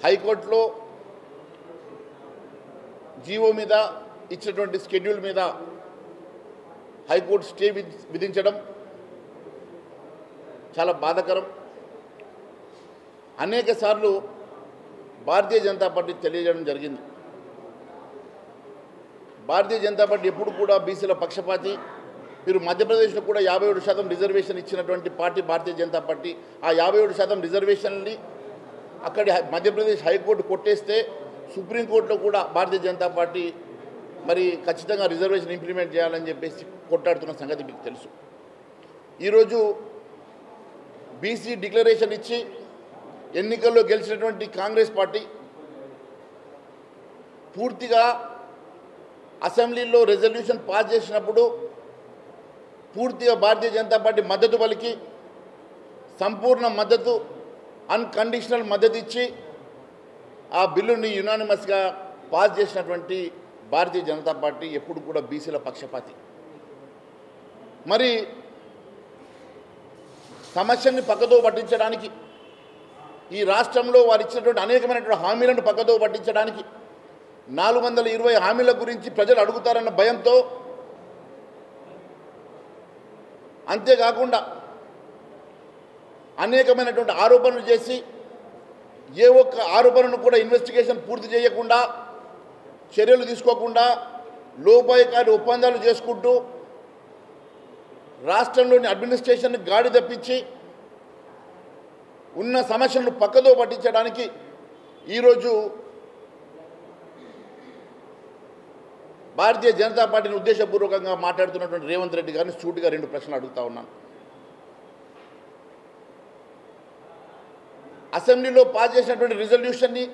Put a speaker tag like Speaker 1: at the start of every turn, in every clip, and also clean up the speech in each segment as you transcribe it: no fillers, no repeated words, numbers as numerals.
Speaker 1: హైకోర్టులో జీవో మీద ఇచ్చినటువంటి షెడ్యూల్ మీద హైకోర్టు స్టే విధించడం చాలా బాధాకరం. అనేక సార్లు భారతీయ జనతా పార్టీ తెలియజేయడం జరిగింది. భారతీయ జనతా పార్టీ ఎప్పుడు కూడా బీసీల పక్షపాతి. మీరు మధ్యప్రదేశ్లో కూడా 57% రిజర్వేషన్ ఇచ్చినటువంటి పార్టీ భారతీయ జనతా పార్టీ. ఆ 57% రిజర్వేషన్ని అక్కడి మధ్యప్రదేశ్ హైకోర్టు కొట్టేస్తే సుప్రీంకోర్టులో కూడా భారతీయ జనతా పార్టీ మరి ఖచ్చితంగా రిజర్వేషన్ ఇంప్లిమెంట్ చేయాలని చెప్పేసి కొట్లాడుతున్న సంగతి మీకు తెలుసు. ఈరోజు బీసీ డిక్లరేషన్ ఇచ్చి ఎన్నికల్లో గెలిచినటువంటి కాంగ్రెస్ పార్టీ పూర్తిగా అసెంబ్లీలో రెజల్యూషన్ పాస్ చేసినప్పుడు పూర్తిగా భారతీయ జనతా పార్టీ మద్దతు పలికి సంపూర్ణ మద్దతు అన్కండిషనల్ మద్దతు ఇచ్చి ఆ బిల్లుని యునానిమస్గా పాస్ చేసినటువంటి భారతీయ జనతా పార్టీ ఎప్పుడు కూడా బీసీల పక్షపాతి. మరి సమస్యని పక్కదో పట్టించడానికి ఈ రాష్ట్రంలో వారు ఇచ్చినటువంటి అనేకమైనటువంటి హామీలను పక్కదో పట్టించడానికి 420 హామీల గురించి ప్రజలు అడుగుతారన్న భయంతో, అంతేకాకుండా అనేకమైనటువంటి ఆరోపణలు చేసి ఏ ఒక్క ఆరోపణను కూడా ఇన్వెస్టిగేషన్ పూర్తి చేయకుండా చర్యలు తీసుకోకుండా లోపాయకారి ఒప్పందాలు చేసుకుంటూ రాష్ట్రంలోని అడ్మినిస్ట్రేషన్ గాడి తప్పించి ఉన్న సమస్యలను పక్కదో పట్టించడానికి ఈరోజు భారతీయ జనతా పార్టీని ఉద్దేశపూర్వకంగా మాట్లాడుతున్నటువంటి రేవంత్ రెడ్డి గారిని సూటిగా 2 ప్రశ్నలు అడుగుతా ఉన్నాను. అసెంబ్లీలో పాస్ చేసినటువంటి రిజల్యూషన్ని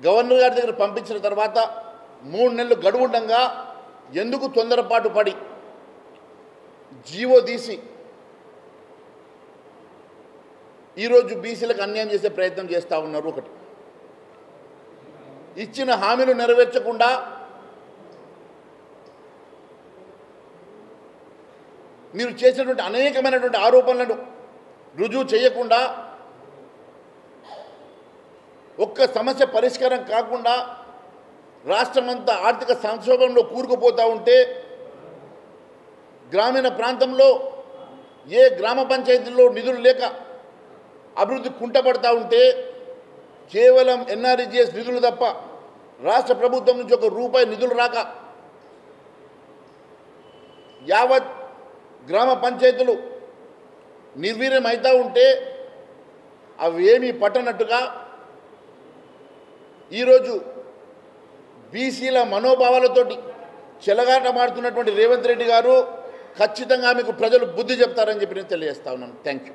Speaker 1: గవర్నర్ గారి దగ్గర పంపించిన తర్వాత 3 నెలలు గడువు ఉండగా ఎందుకు తొందరపాటు పడి జీవో తీసి ఈరోజు బీసీలకు అన్యాయం చేసే ప్రయత్నం చేస్తూ ఉన్నారు? ఒకటి, ఇచ్చిన హామీలు నెరవేర్చకుండా మీరు చేసినటువంటి అనేకమైనటువంటి ఆరోపణలను రుజువు చేయకుండా ఒక్క సమస్య పరిష్కారం కాకుండా రాష్ట్రమంతా ఆర్థిక సంక్షోభంలో కూరుకుపోతూ ఉంటే, గ్రామీణ ప్రాంతంలో ఏ గ్రామ పంచాయతీల్లో నిధులు లేక అభివృద్ధి కుంటపడతా ఉంటే కేవలం ఎన్ఆర్ఈజీఎస్ నిధులు తప్ప రాష్ట్ర ప్రభుత్వం నుంచి ₹1 నిధులు రాక యావత్ గ్రామ పంచాయతీలు నిర్వీర్యం అవుతూ ఉంటే అవి ఏమీ పట్టనట్టుగా ఈరోజు బీసీల మనోభావాలతోటి చెలగాటమాడుతున్నటువంటి రేవంత్ రెడ్డి గారు ఖచ్చితంగా మీకు ప్రజలు బుద్ధి చెప్తారని చెప్పి నేను తెలియజేస్తా ఉన్నాను. Thank you.